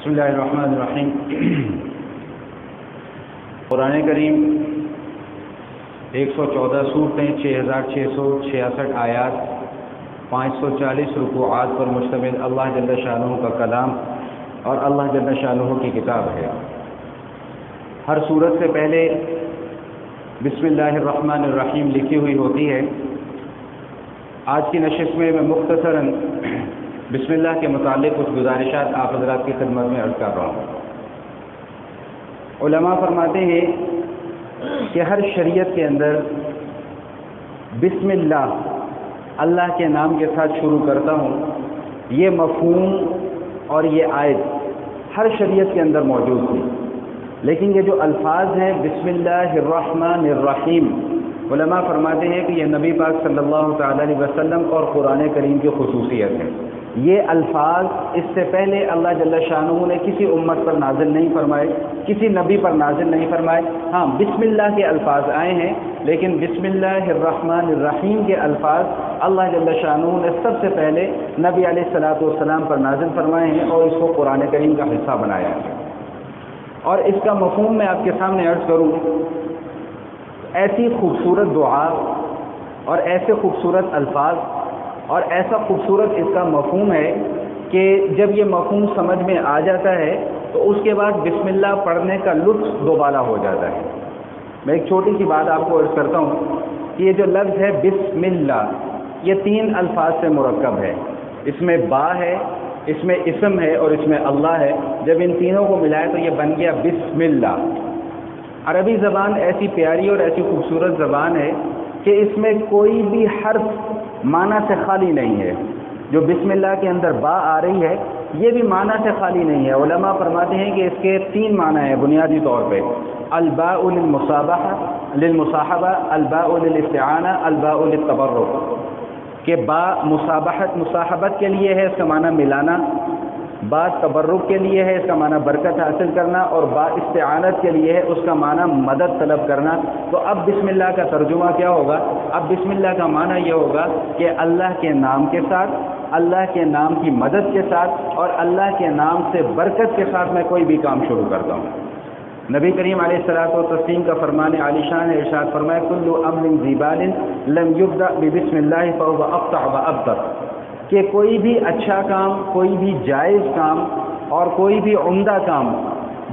بسم اللہ الرحمن الرحیم۔ قرآن کریم 114 صورتیں، 6666 آیات، 540 رکوعات پر مشتمل اللہ جل شانہ کا کلام اور اللہ جل شانہ کی کتاب ہے۔ ہر صورت سے پہلے بسم اللہ الرحمن الرحیم لکھی ہوئی ہوتی ہے۔ آج کی نشست میں مختصراً بسم اللہ کے متعلق کچھ گزارشات آپ حضرات کی خدمت میں عرض کر رہا ہوں۔ علماء فرماتے ہیں کہ ہر شریعت کے اندر بسم اللہ، اللہ کے نام کے ساتھ شروع کرتا ہوں، یہ مفہوم اور یہ آیت ہر شریعت کے اندر موجود تھی، لیکن یہ جو الفاظ ہیں بسم اللہ الرحمن الرحیم، علماء فرماتے ہیں کہ یہ نبی پاک صلی اللہ تعالی علیہ وسلم اور قرآن کریم کی خصوصیت ہے۔ یہ الفاظ اس سے پہلے اللہ جل شانہ نے کسی امت پر نازل نہیں فرمائے، کسی نبی پر نازل نہیں فرمائے۔ ہاں، بسم اللہ کے الفاظ آئے ہیں، لیکن بسم اللہ الرحمن الرحیم کے الفاظ اللہ جل شانہ نے سب سے پہلے نبی علیہ الصلوۃ والسلام پر نازل فرمائے ہیں اور اس کو قرآن کریم کا حصہ بنایا ہے۔ اور اس کا مفہوم میں آپ کے سامنے عرض کروں، ایسی خوبصورت دعا اور ایسے خوبصورت الفاظ اور ایسا خوبصورت اس کا مفہوم ہے کہ جب یہ مفہوم سمجھ میں آ جاتا ہے تو اس کے بعد بسم اللہ پڑھنے کا لطف دوبالا ہو جاتا ہے۔ میں ایک چھوٹی سی بات آپ کو عرض کرتا ہوں کہ یہ جو لفظ ہے بسم اللہ، یہ 3 الفاظ سے مرکب ہے۔ اس میں با ہے، اس میں اسم ہے اور اس میں اللہ ہے۔ جب ان تینوں کو ملائے تو یہ بن گیا بسم اللہ۔ عربی زبان ایسی پیاری اور ایسی خوبصورت زبان ہے کہ اس میں کوئی بھی حرف معنی سے خالی نہیں ہے۔ جو بسم اللہ کے اندر با آ رہی ہے یہ بھی معنی سے خالی نہیں ہے۔ علماء فرماتے ہیں کہ اس کے 3 معنی ہیں بنیادی طور پہ: الباء للمصاحبہ، الباء للاستعانہ، الباء للتبرک، کہ با مصاحبت کے لیے ہے، اس کا معنی ملانا، با تبرک کے لیے ہے، اس کا معنی برکت حاصل کرنا، اور با استعانت کے لیے ہے، اس کا معنی مدد طلب کرنا۔ تو اب بسم اللہ کا ترجمہ کیا ہوگا؟ اب بسم اللہ کا معنی یہ ہوگا کہ اللہ کے نام کے ساتھ، اللہ کے نام کی مدد کے ساتھ اور اللہ کے نام سے برکت کے ساتھ میں کوئی بھی کام شروع کرتا ہوں۔ نبی کریم علیہ الصلوۃ والتسلیم کا فرمان عالی شان نے ارشاد فرمایا: کل امر ذی بال لم یبدأ ببسم اللہ فهو اقطع وابتر، کہ کوئی بھی اچھا کام، کوئی بھی جائز کام اور کوئی بھی عمدہ کام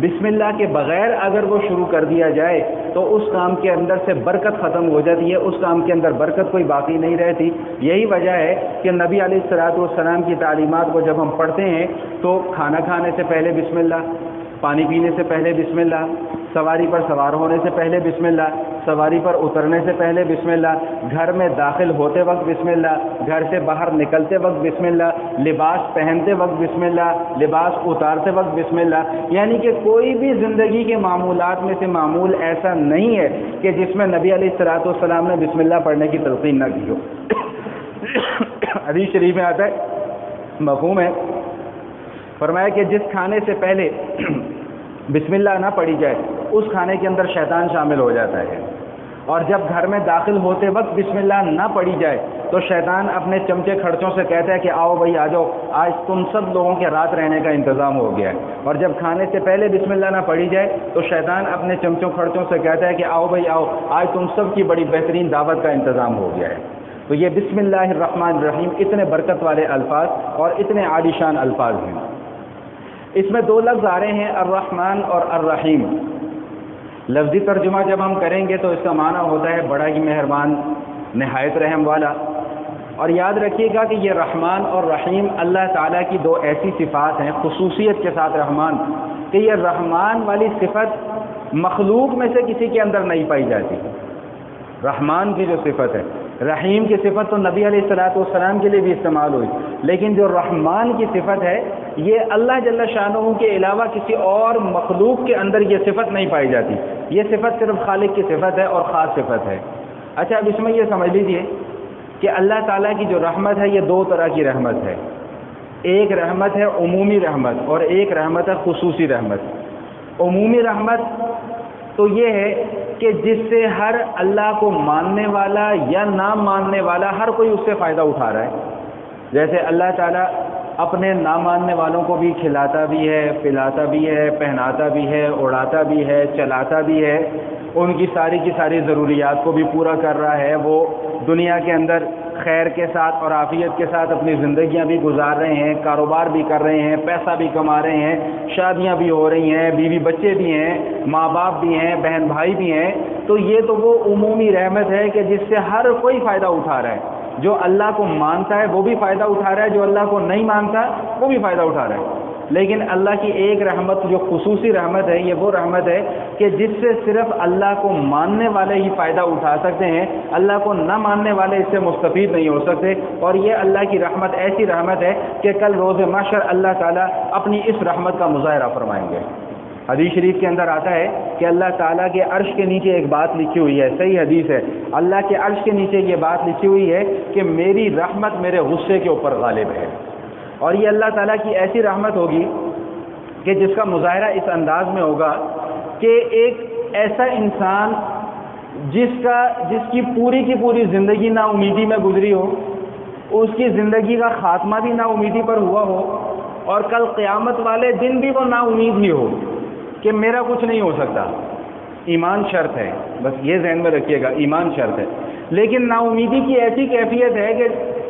بسم اللہ کے بغیر اگر وہ شروع کر دیا جائے تو اس کام کے اندر سے برکت ختم ہو جاتی ہے، اس کام کے اندر برکت کوئی باقی نہیں رہتی۔ یہی وجہ ہے کہ نبی علیہ الصلوۃ والسلام کی تعلیمات کو جب ہم پڑھتے ہیں تو کھانا کھانے سے پہلے بسم اللہ، پانی پینے سے پہلے بسم اللہ، سواری پر سوار ہونے سے پہلے بسم اللہ، سواری پر اترنے سے پہلے بسم اللہ، گھر میں داخل ہوتے وقت بسم اللہ، گھر سے باہر نکلتے وقت بسم اللہ، لباس پہنتے وقت بسم اللہ، لباس اتارتے وقت بسم اللہ۔ یعنی کہ کوئی بھی زندگی کے معمولات میں سے معمول ایسا نہیں ہے کہ جس میں نبی علیہ الصلوۃ والسلام نے بسم اللہ پڑھنے کی تلقین نہ کی ہو۔ حدیث شریف میں آتا ہے، مفہوم ہے، فرمایا کہ جس کھانے سے پہلے بسم اللہ نہ پڑھی جائے اس کھانے کے اندر شیطان شامل ہو جاتا ہے، اور جب گھر میں داخل ہوتے وقت بسم اللہ نہ پڑھی جائے تو شیطان اپنے چمچے کھڑچوں سے کہتا ہے کہ آؤ بھائی آ جاؤ، آج تم سب لوگوں کے رات رہنے کا انتظام ہو گیا ہے۔ اور جب کھانے سے پہلے بسم اللہ نہ پڑھی جائے تو شیطان اپنے چمچوں کھڑچوں سے کہتا ہے کہ آؤ بھائی آؤ، آج تم سب کی بڑی بہترین دعوت کا انتظام ہو گیا ہے۔ تو یہ بسم اللہ الرحمن الرحیم اتنے برکت والے الفاظ اور اتنے عالی شان الفاظ ہیں۔ اس میں 2 لفظ آ رہے ہیں، الرحمن اور الرحیم۔ لفظی ترجمہ جب ہم کریں گے تو اس کا معنی ہوتا ہے بڑا ہی مہربان، نہایت رحم والا۔ اور یاد رکھیے گا کہ یہ رحمان اور رحیم اللہ تعالیٰ کی 2 ایسی صفات ہیں، خصوصیت کے ساتھ رحمان، کہ یہ رحمان والی صفت مخلوق میں سے کسی کے اندر نہیں پائی جاتی۔ رحمان کی جو صفت ہے، رحیم کی صفت تو نبی علیہ الصلوۃ والسلام کے لیے بھی استعمال ہوئی، لیکن جو رحمان کی صفت ہے یہ اللہ جل شانہ کے علاوہ کسی اور مخلوق کے اندر یہ صفت نہیں پائی جاتی۔ یہ صفت صرف خالق کی صفت ہے اور خاص صفت ہے۔ اچھا، اب اس میں یہ سمجھ لیجئے کہ اللہ تعالیٰ کی جو رحمت ہے یہ 2 طرح کی رحمت ہے۔ ایک رحمت ہے عمومی رحمت اور ایک رحمت ہے خصوصی رحمت۔ عمومی رحمت تو یہ ہے کہ جس سے ہر اللہ کو ماننے والا یا نہ ماننے والا ہر کوئی اس سے فائدہ اٹھا رہا ہے۔ جیسے اللہ تعالیٰ اپنے نہ ماننے والوں کو بھی کھلاتا بھی ہے، پلاتا بھی ہے، پہناتا بھی ہے، اڑاتا بھی ہے، چلاتا بھی ہے، ان کی ساری ضروریات کو بھی پورا کر رہا ہے۔ وہ دنیا کے اندر خیر کے ساتھ اور عافیت کے ساتھ اپنی زندگیاں بھی گزار رہے ہیں، کاروبار بھی کر رہے ہیں، پیسہ بھی کما رہے ہیں، شادیاں بھی ہو رہی ہیں، بیوی بچے بھی ہیں، ماں باپ بھی ہیں، بہن بھائی بھی ہیں۔ تو یہ تو وہ عمومی رحمت ہے کہ جس سے ہر کوئی فائدہ اٹھا رہا ہے۔ جو اللہ کو مانتا ہے وہ بھی فائدہ اٹھا رہا ہے، جو اللہ کو نہیں مانتا وہ بھی فائدہ اٹھا رہا ہے۔ لیکن اللہ کی ایک رحمت جو خصوصی رحمت ہے، یہ وہ رحمت ہے کہ جس سے صرف اللہ کو ماننے والے ہی فائدہ اٹھا سکتے ہیں، اللہ کو نہ ماننے والے اس سے مستفید نہیں ہو سکتے۔ اور یہ اللہ کی رحمت ایسی رحمت ہے کہ کل روز محشر اللہ تعالیٰ اپنی اس رحمت کا مظاہرہ فرمائیں گے۔ حدیث شریف کے اندر آتا ہے کہ اللہ تعالیٰ کے عرش کے نیچے ایک بات لکھی ہوئی ہے، صحیح حدیث ہے، اللہ کے عرش کے نیچے یہ بات لکھی ہوئی ہے کہ میری رحمت میرے غصے کے اوپر غالب ہے۔ اور یہ اللہ تعالیٰ کی ایسی رحمت ہوگی کہ جس کا مظاہرہ اس انداز میں ہوگا کہ ایک ایسا انسان جس کی پوری زندگی نا امیدی میں گزری ہو، اس کی زندگی کا خاتمہ بھی نا امیدی پر ہوا ہو، اور کل قیامت والے دن بھی وہ نا امید ہی ہو کہ میرا کچھ نہیں ہو سکتا۔ ایمان شرط ہے، بس یہ ذہن میں رکھیے گا، ایمان شرط ہے۔ لیکن نا امیدی کی ایسی کیفیت ہے کہ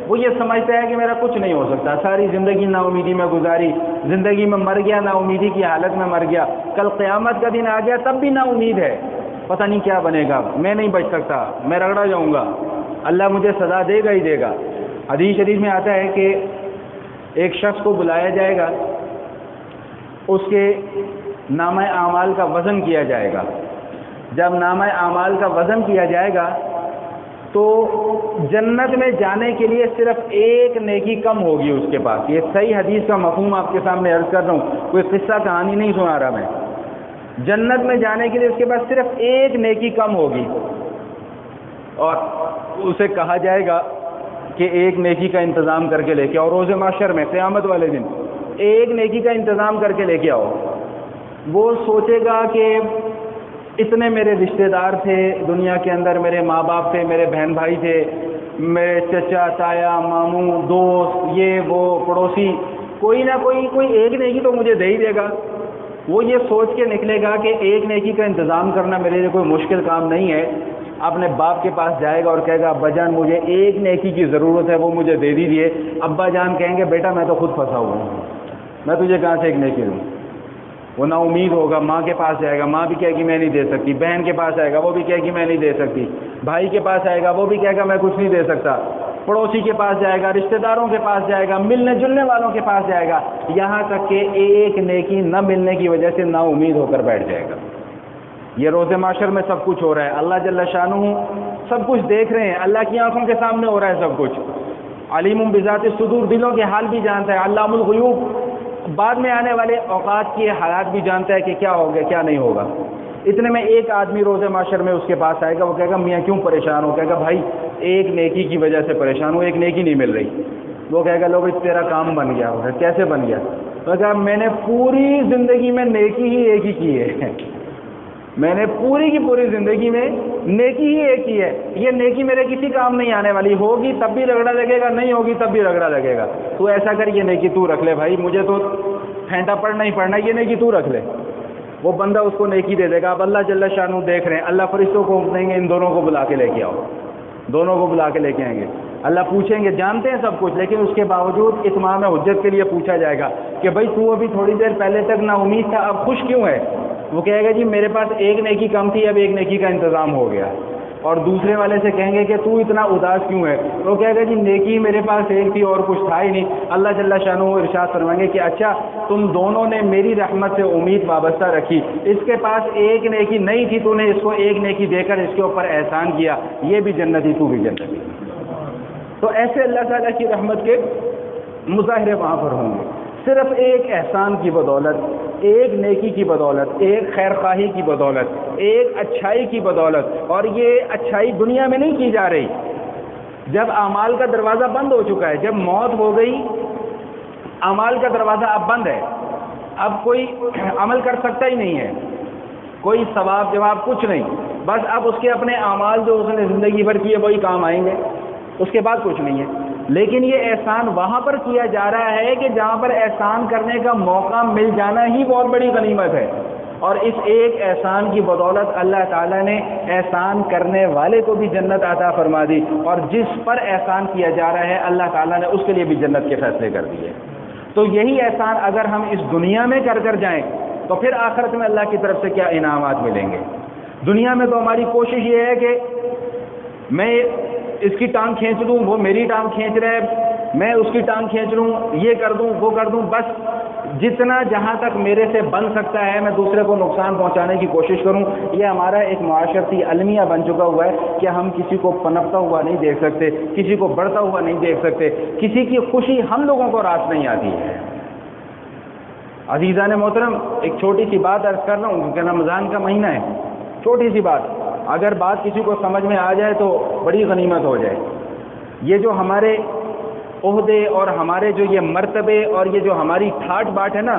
وہ یہ سمجھتا ہے کہ میرا کچھ نہیں ہو سکتا، ساری زندگی نا امیدی میں گزاری، زندگی میں مر گیا، نا امیدی کی حالت میں مر گیا، کل قیامت کا دن آ گیا تب بھی نا امید ہے، پتہ نہیں کیا بنے گا، میں نہیں بچ سکتا، میں رگڑا جاؤں گا، اللہ مجھے سزا دے گا ہی دے گا۔ حدیث شریف میں آتا ہے کہ ایک شخص کو بلایا جائے گا، اس کے نامہ اعمال کا وزن کیا جائے گا۔ جب نامہ اعمال کا وزن کیا جائے گا تو جنت میں جانے کے لیے صرف ایک نیکی کم ہوگی اس کے پاس۔ یہ صحیح حدیث کا مفہوم آپ کے سامنے عرض کر رہا ہوں، کوئی قصہ کہانی نہیں سنا رہا میں۔ جنت میں جانے کے لیے اس کے پاس صرف ایک نیکی کم ہوگی، اور اسے کہا جائے گا کہ ایک نیکی کا انتظام کر کے لے کے آؤ، روز محشر میں قیامت والے دن ایک نیکی کا انتظام کر کے لے کے آؤ۔ وہ سوچے گا کہ اتنے میرے رشتہ دار تھے دنیا کے اندر، میرے ماں باپ تھے، میرے بہن بھائی تھے، میرے چچا تایا ماموں دوست، یہ وہ پڑوسی، کوئی نہ کوئی ایک نیکی تو مجھے دے ہی دے گا۔ وہ یہ سوچ کے نکلے گا کہ ایک نیکی کا انتظام کرنا میرے لیے کوئی مشکل کام نہیں ہے، اپنے باپ کے پاس جائے گا اور کہے گا ابا جان مجھے ایک نیکی کی ضرورت ہے، وہ مجھے دے دیجیے۔ ابا جان کہیں گے بیٹا میں تو خود پھنسا ہوا ہوں، میں تجھے کہاں سے ایک نیکی دوں۔ وہ نا امید ہوگا، ماں کے پاس جائے گا، ماں بھی کہے گی میں نہیں دے سکتی، بہن کے پاس آئے گا وہ بھی کہے گی میں نہیں دے سکتی، بھائی کے پاس آئے گا وہ بھی کہے گا میں کچھ نہیں دے سکتا، پڑوسی کے پاس جائے گا، رشتہ داروں کے پاس جائے گا، ملنے جلنے والوں کے پاس جائے گا، یہاں تک کہ ایک نیکی نہ ملنے کی وجہ سے نا امید ہو کر بیٹھ جائے گا۔ یہ روز محشر میں سب کچھ ہو رہا ہے، اللہ جل شانہ سب کچھ دیکھ رہے ہیں، اللہ کی آنکھوں کے سامنے ہو رہا ہے سب کچھ۔ علیم بذات الصدور، دلوں کے حال بھی جانتا ہے، علام الغیوب بعد میں آنے والے اوقات کی حالات بھی جانتا ہے کہ کیا ہوگا کیا نہیں ہوگا۔ اتنے میں ایک آدمی روز محشر میں اس کے پاس آئے گا، وہ کہے گا میاں کیوں پریشان ہو؟ کہے گا بھائی ایک نیکی کی وجہ سے پریشان ہوں، ایک نیکی نہیں مل رہی۔ وہ کہے گا لوگ تیرا کام بن گیا ہوگا، کیسے بن گیا؟ تو کہا میں نے پوری زندگی میں نیکی ہی ایک ہی کی ہے، میں نے پوری کی پوری زندگی میں نیکی ہی ایک ہی ہے، یہ نیکی میرے کسی کام نہیں آنے والی، ہوگی تب بھی رگڑا لگے گا، نہیں ہوگی تب بھی رگڑا لگے گا، تو ایسا کر یہ نیکی تو رکھ لے بھائی، مجھے تو پھینٹا پڑنا ہی پڑنا، یہ نیکی تو رکھ لے۔ وہ بندہ اس کو نیکی دے دے گا۔ اب اللہ جل شانہ دیکھ رہے ہیں، اللہ فرشتوں کو دیں گے ان دونوں کو بلا کے لے کے آؤ، دونوں کو بلا کے لے کے آئیں گے، اللہ پوچھیں گے، جانتے ہیں سب کچھ، لیکن اس کے باوجود اتمام حجت کے لیے پوچھا جائے گا کہ بھائی تو ابھی تھوڑی دیر پہلے تک نا امید تھا، اب خوش کیوں ہے؟ وہ کہے گا جی میرے پاس ایک نیکی کم تھی، اب ایک نیکی کا انتظام ہو گیا۔ اور دوسرے والے سے کہیں گے کہ تو اتنا اداس کیوں ہے؟ وہ کہے گا جی نیکی میرے پاس ایک تھی اور کچھ تھا ہی نہیں۔ اللہ جل شانہ ارشاد فرمائیں گے کہ اچھا تم دونوں نے میری رحمت سے امید وابستہ رکھی، اس کے پاس ایک نیکی نہیں تھی، تو نے اس کو ایک نیکی دے کر اس کے اوپر احسان کیا، یہ بھی جنتی تو بھی جنتی۔ تو ایسے اللہ تعالیٰ کی رحمت کے مظاہرے وہاں پر ہوں گے، صرف ایک احسان کی بدولت، ایک نیکی کی بدولت، ایک خیر خواہی کی بدولت، ایک اچھائی کی بدولت۔ اور یہ اچھائی دنیا میں نہیں کی جا رہی، جب اعمال کا دروازہ بند ہو چکا ہے، جب موت ہو گئی، اعمال کا دروازہ اب بند ہے، اب کوئی عمل کر سکتا ہی نہیں ہے، کوئی ثواب جواب کچھ نہیں، بس اب اس کے اپنے اعمال جو اس نے زندگی بھر کیے وہی کام آئیں گے، اس کے بعد کچھ نہیں ہے۔ لیکن یہ احسان وہاں پر کیا جا رہا ہے کہ جہاں پر احسان کرنے کا موقع مل جانا ہی بہت بڑی غنیمت ہے، اور اس ایک احسان کی بدولت اللہ تعالیٰ نے احسان کرنے والے کو بھی جنت عطا فرما دی، اور جس پر احسان کیا جا رہا ہے اللہ تعالیٰ نے اس کے لیے بھی جنت کے فیصلے کر دیے۔ تو یہی احسان اگر ہم اس دنیا میں کر کر جائیں تو پھر آخرت میں اللہ کی طرف سے کیا انعامات ملیں گے۔ دنیا میں تو ہماری کوشش یہ ہے کہ میں اس کی ٹانگ کھینچ لوں، وہ میری ٹانگ کھینچ رہے، میں اس کی ٹانگ کھینچ لوں، یہ کر دوں وہ کر دوں، بس جتنا جہاں تک میرے سے بن سکتا ہے میں دوسرے کو نقصان پہنچانے کی کوشش کروں۔ یہ ہمارا ایک معاشرتی المیہ بن چکا ہوا ہے کہ ہم کسی کو پنپتا ہوا نہیں دیکھ سکتے، کسی کو بڑھتا ہوا نہیں دیکھ سکتے، کسی کی خوشی ہم لوگوں کو راس نہیں آتی ہے۔ عزیزان محترم، ایک چھوٹی سی بات عرض کر رہا ہوں کیونکہ رمضان کا مہینہ ہے، چھوٹی سی بات، اگر بات کسی کو سمجھ میں آ جائے تو بڑی غنیمت ہو جائے۔ یہ جو ہمارے عہدے اور ہمارے جو یہ مرتبے اور یہ جو ہماری ٹھاٹ باٹ ہے نا،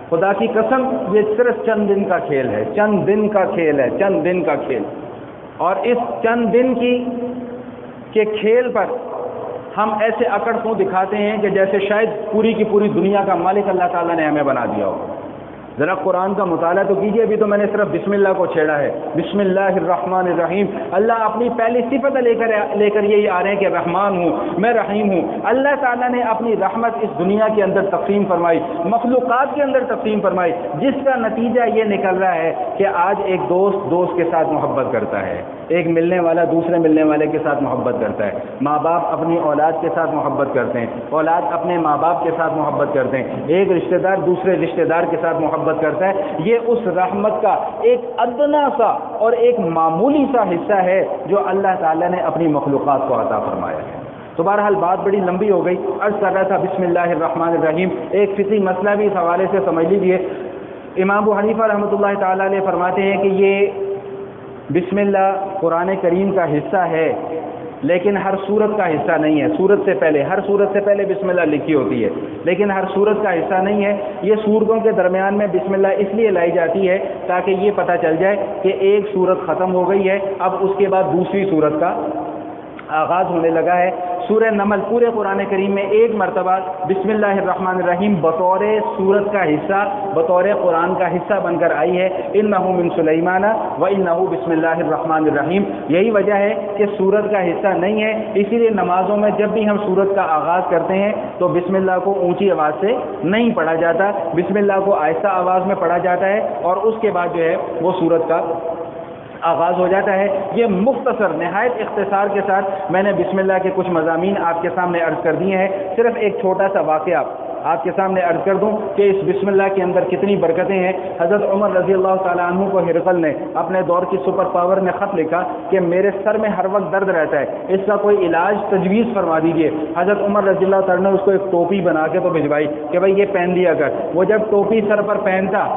خدا کی قسم یہ صرف چند دن کا کھیل ہے، چند دن کا کھیل ہے، چند دن کا کھیل، اور اس چند دن کے کھیل پر ہم ایسے اکڑ کو دکھاتے ہیں کہ جیسے شاید پوری کی پوری دنیا کا مالک اللہ تعالیٰ نے ہمیں بنا دیا ہو۔ ذرا قرآن کا مطالعہ تو کیجئے، ابھی تو میں نے صرف بسم اللہ کو چھیڑا ہے، بسم اللہ الرحمن الرحیم۔ اللہ اپنی پہلی صفت لے کر یہی آ رہے ہیں کہ رحمان ہوں، میں رحیم ہوں۔ اللہ تعالیٰ نے اپنی رحمت اس دنیا کے اندر تقسیم فرمائی، مخلوقات کے اندر تقسیم فرمائی، جس کا نتیجہ یہ نکل رہا ہے کہ آج ایک دوست کے ساتھ محبت کرتا ہے، ایک ملنے والا دوسرے ملنے والے کے ساتھ محبت کرتا ہے، ماں باپ اپنی اولاد کے ساتھ محبت کرتے ہیں، اولاد اپنے ماں باپ کے ساتھ محبت کرتے ہیں، ایک رشتہ دار دوسرے رشتہ دار کے ساتھ محبت کرتا ہے۔ یہ اس رحمت کا ایک ادنا سا اور ایک معمولی سا حصہ ہے جو اللہ تعالیٰ نے اپنی مخلوقات کو عطا فرمایا ہے۔ تو بہرحال بات بڑی لمبی ہو گئی، عرض کر رہا تھا بسم اللہ الرحمن الرحیم، ایک فقہی مسئلہ بھی اس حوالے سے سمجھ لیجیے۔ امام ابو حنیفہ رحمۃ اللہ تعالیٰ علیہ فرماتے ہیں کہ یہ بسم اللہ قرآن کریم کا حصہ ہے لیکن ہر سورت کا حصہ نہیں ہے۔ سورت سے پہلے، ہر سورت سے پہلے بسم اللہ لکھی ہوتی ہے لیکن ہر سورت کا حصہ نہیں ہے۔ یہ سورتوں کے درمیان میں بسم اللہ اس لیے لائی جاتی ہے تاکہ یہ پتہ چل جائے کہ ایک سورت ختم ہو گئی ہے، اب اس کے بعد دوسری سورت کا آغاز ہونے لگا ہے۔ سورہ نمل پورے قرآن کریم میں ایک مرتبہ بسم اللہ الرحمن الرحیم بطور سورت کا حصہ، بطور قرآن کا حصہ بن کر آئی ہے، انہ من سلیمان و انہ بسم اللہ الرحمن الرحیم۔ یہی وجہ ہے کہ سورت کا حصہ نہیں ہے، اسی لیے نمازوں میں جب بھی ہم سورت کا آغاز کرتے ہیں تو بسم اللہ کو اونچی آواز سے نہیں پڑھا جاتا، بسم اللہ کو آہستہ آواز میں پڑھا جاتا ہے اور اس کے بعد جو ہے وہ سورت کا آغاز ہو جاتا ہے۔ یہ مختصر نہایت اختصار کے ساتھ میں نے بسم اللہ کے کچھ مضامین آپ کے سامنے عرض کر دیے ہیں۔ صرف ایک چھوٹا سا واقعہ آپ کے سامنے عرض کر دوں کہ اس بسم اللہ کے اندر کتنی برکتیں ہیں۔ حضرت عمر رضی اللہ تعالیٰ عنہ کو ہرقل نے اپنے دور کی سپر پاور نے خط لکھا کہ میرے سر میں ہر وقت درد رہتا ہے، اس کا کوئی علاج تجویز فرما دیجیے۔ حضرت عمر رضی اللہ تعالیٰ نے اس کو ایک ٹوپی بنا کے تو بھجوائی کہ بھائی یہ پہن دیا کر۔ وہ جب ٹوپی سر پر پہنتا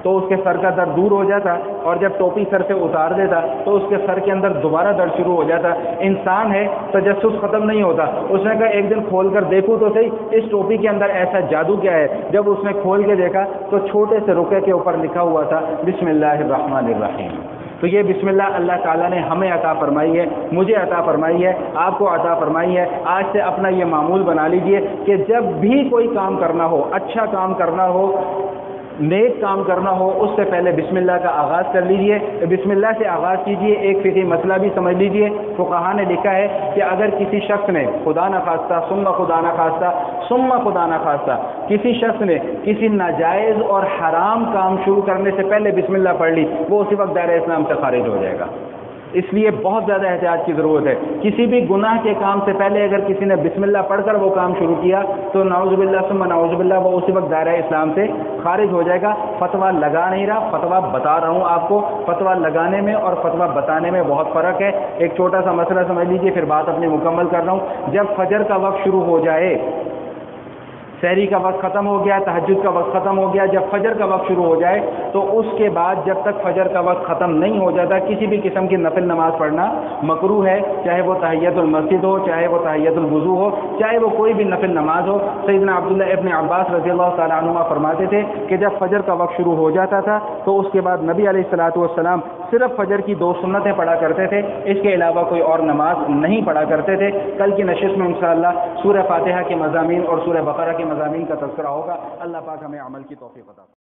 تو اس کے سر کا درد دور ہو جاتا، اور جب ٹوپی سر سے اتار دیتا تو اس کے سر کے اندر دوبارہ درد شروع ہو جاتا۔ انسان ہے، تجسس ختم نہیں ہوتا۔ اس نے کہا ایک دن کھول کر دیکھوں تو صحیح اس ٹوپی کے اندر ایسا جادو کیا ہے۔ جب اس نے کھول کے دیکھا تو چھوٹے سے رقعے کے اوپر لکھا ہوا تھا بسم اللہ الرحمن الرحیم۔ تو یہ بسم اللہ اللہ تعالیٰ نے ہمیں عطا فرمائی ہے، مجھے عطا فرمائی ہے، آپ کو عطا فرمائی ہے۔ آج سے اپنا یہ معمول بنا لیجئے کہ جب بھی کوئی کام کرنا ہو، اچھا کام کرنا ہو، نیک کام کرنا ہو، اس سے پہلے بسم اللہ کا آغاز کر لیجئے، بسم اللہ سے آغاز کیجئے۔ ایک فقہی مسئلہ بھی سمجھ لیجئے، فقہا نے لکھا ہے کہ اگر کسی شخص نے خدا نخواستہ ثم خدا نخواستہ ثم خدا نخواستہ کسی شخص نے کسی ناجائز اور حرام کام شروع کرنے سے پہلے بسم اللہ پڑھ لی، وہ اسی وقت دائرہ اسلام سے خارج ہو جائے گا۔ اس لیے بہت زیادہ احتیاط کی ضرورت ہے۔ کسی بھی گناہ کے کام سے پہلے اگر کسی نے بسم اللہ پڑھ کر وہ کام شروع کیا تو نعوذ باللہ ثم نعوذ باللہ وہ اسی وقت دائرہ اسلام سے خارج ہو جائے گا۔ فتویٰ لگا نہیں رہا، فتویٰ بتا رہا ہوں آپ کو۔ فتویٰ لگانے میں اور فتویٰ بتانے میں بہت فرق ہے۔ ایک چھوٹا سا مسئلہ سمجھ لیجئے، پھر بات اپنی مکمل کر رہا ہوں۔ جب فجر کا وقت شروع ہو جائے، سحری کا وقت ختم ہو گیا، تہجد کا وقت ختم ہو گیا، جب فجر کا وقت شروع ہو جائے تو اس کے بعد جب تک فجر کا وقت ختم نہیں ہو جاتا کسی بھی قسم کی نفل نماز پڑھنا مکروہ ہے، چاہے وہ تحیۃ المسجد ہو، چاہے وہ تحیۃ الوضو ہو، چاہے وہ کوئی بھی نفل نماز ہو۔ سیدنا عبداللہ ابن عباس رضی اللہ تعالیٰ عنہما فرماتے تھے کہ جب فجر کا وقت شروع ہو جاتا تھا تو اس کے بعد نبی علیہ الصلوۃ والسلام صرف فجر کی 2 سنتیں پڑھا کرتے تھے، اس کے علاوہ کوئی اور نماز نہیں پڑھا کرتے تھے۔ کل کی نشست میں انشاءاللہ سورہ فاتحہ کے مضامین اور سورہ بقرہ کے مضامین کا تذکرہ ہوگا۔ اللہ پاک ہمیں عمل کی توفیق عطا فرمائے۔